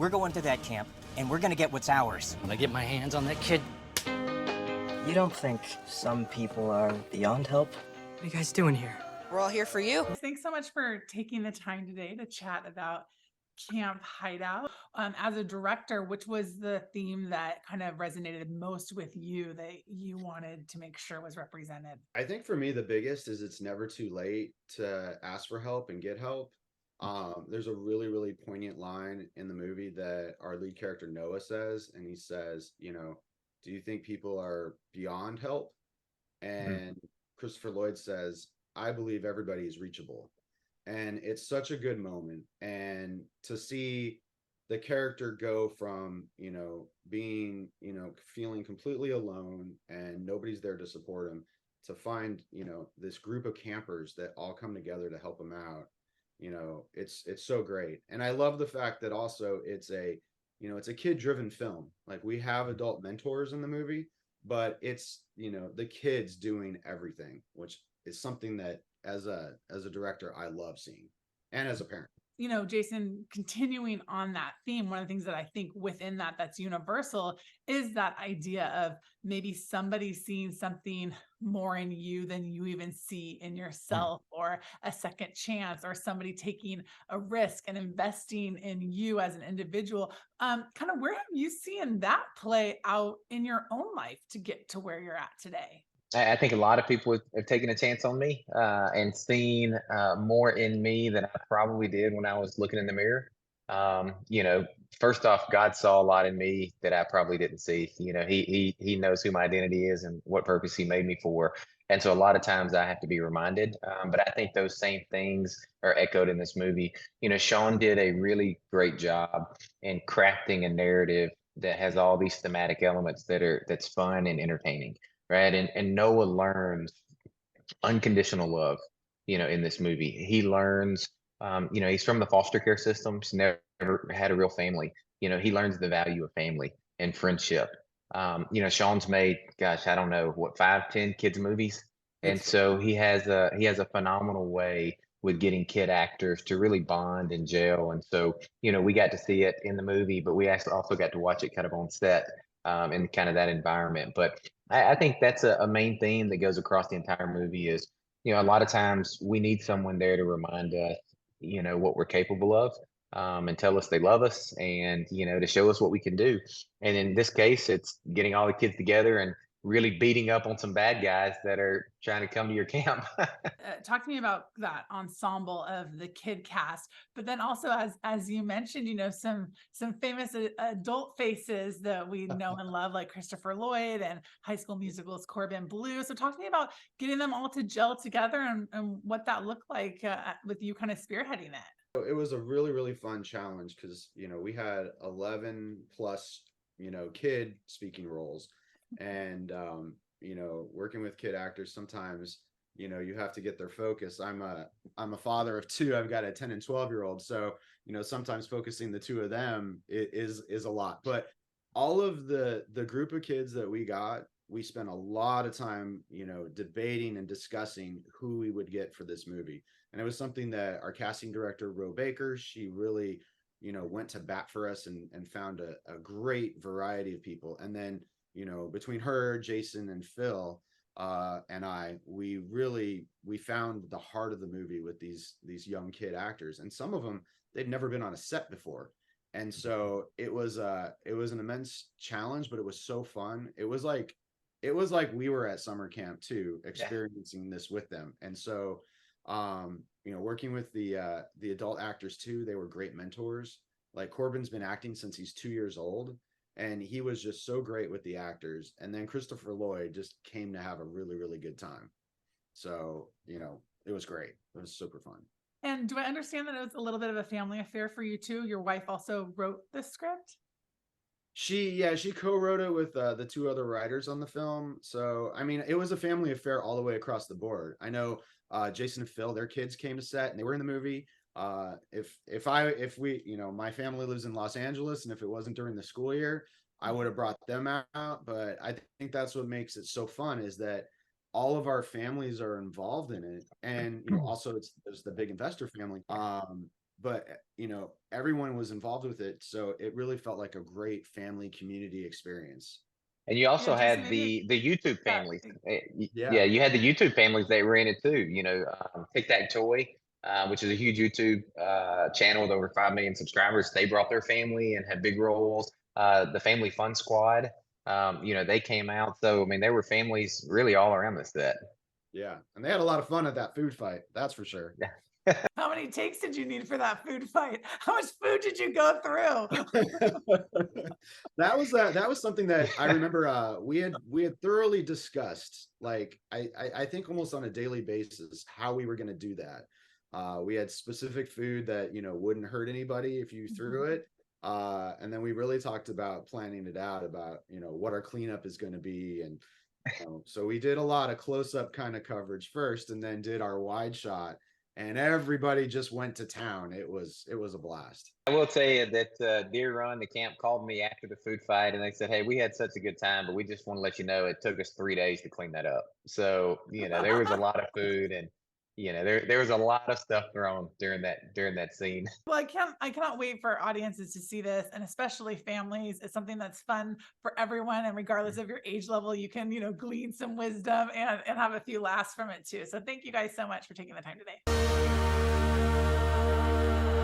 We're going to that camp, and we're gonna get what's ours. When I get my hands on that kid. You don't think some people are beyond help? What are you guys doing here? We're all here for you. Thanks so much for taking the time today to chat about Camp Hideout. As a director, which was the theme that kind of resonated most with you that you wanted to make sure was represented? I think for me, the biggest is it's never too late to ask for help and get help. There's a really, really poignant line in the movie that our lead character Noah says, and he says, do you think people are beyond help? And Christopher Lloyd says, I believe everybody is reachable. And it's such a good moment. And to see the character go from, being, feeling completely alone and nobody's there to support him, to find, this group of campers that all come together to help him out. It's so great. And I love the fact that also it's a kid-driven film. Like, we have adult mentors in the movie, but it's, the kids doing everything, which is something that as a director, I love seeing, and as a parent. Jason, continuing on that theme, one of the things that I think within that's universal is that idea of maybe somebody seeing something more in you than you even see in yourself, or a second chance, or somebody taking a risk and investing in you as an individual. Kind of where have you seen that play out in your own life to get to where you're at today? I think a lot of people have taken a chance on me and seen more in me than I probably did when I was looking in the mirror. First off, God saw a lot in me that I probably didn't see. He knows who my identity is and what purpose He made me for. And so a lot of times I have to be reminded. But I think those same things are echoed in this movie. Sean did a really great job in crafting a narrative that has all these thematic elements that's fun and entertaining. Right. And Noah learns unconditional love, in this movie. He learns, he's from the foster care system. He's never had a real family. He learns the value of family and friendship. Sean's made, gosh, I don't know, what, 5, 10 kids movies. And so he has a phenomenal way with getting kid actors to really bond and gel. And so, we got to see it in the movie, but we actually also got to watch it kind of on set in kind of that environment. But I think that's a main theme that goes across the entire movie is, a lot of times we need someone there to remind us, what we're capable of, and tell us they love us, and, to show us what we can do. And in this case, it's getting all the kids together and really beating up on some bad guys that are trying to come to your camp. Talk to me about that ensemble of the kid cast, but then also as you mentioned, some famous adult faces that we know and love, like Christopher Lloyd and High School Musical's Corbin, Bleu. So talk to me about getting them all to gel together and what that looked like with you kind of spearheading it. It was a really, really fun challenge because, we had 11 plus, kid speaking roles. And, working with kid actors, sometimes, you have to get their focus. I'm a father of 2. I've got a 10 and 12-year-old. So, sometimes focusing the 2 of them is a lot. But all of the group of kids that we spent a lot of time, debating and discussing who we would get for this movie. And it was something that our casting director, Ro Baker, she really, went to bat for us and found a great variety of people. And then, between her, Jason, and Phil, and we found the heart of the movie with these young kid actors. And some of them, they'd never been on a set before. And so it was an immense challenge, but it was so fun. It was like we were at summer camp too, experiencing this with them. And so, working with the adult actors too, they were great mentors. Like, Corbin's been acting since he's 2 years old, and he was just so great with the actors. And then Christopher Lloyd just came to have a really, really good time. So, it was great. It was super fun. And do I understand that it was a little bit of a family affair for you too? Your wife also wrote the script? She co-wrote it with the 2 other writers on the film. So, I mean, it was a family affair all the way across the board. I know Jason and Phil, their kids came to set and they were in the movie. If we, my family lives in Los Angeles, and if it wasn't during the school year, I would have brought them out. But I think that's what makes it so fun, is that all of our families are involved in it. And, also there's the big investor family. but everyone was involved with it, so it really felt like a great family community experience. And you also Jason, had maybe the YouTube yeah, families. Yeah. Yeah, you had the YouTube families that were in it too. Tic Tac Toy, which is a huge YouTube channel with over 5 million subscribers. They brought their family and had big roles. The Family Fun Squad, they came out. So I mean, there were families really all around the set. Yeah, and they had a lot of fun at that food fight, that's for sure. Yeah. how many takes did you need for that food fight? How much food did you go through? That was something that I remember we had thoroughly discussed, like I think almost on a daily basis, how we were going to do that. We had specific food that wouldn't hurt anybody if you threw it, and then we really talked about planning it out, about what our cleanup is going to be. And so we did a lot of close-up kind of coverage first, and then did our wide shot, and everybody just went to town. It was a blast. I will tell you that Deer Run, the camp, called me after the food fight, and they said, "Hey, we had such a good time, but we just want to let you know it took us 3 days to clean that up." So there was a lot of food, and there was a lot of stuff thrown during that scene. Well, I cannot wait for audiences to see this, and especially families. It's something that's fun for everyone, and regardless of your age level, you can glean some wisdom and have a few laughs from it too. So thank you guys so much for taking the time today.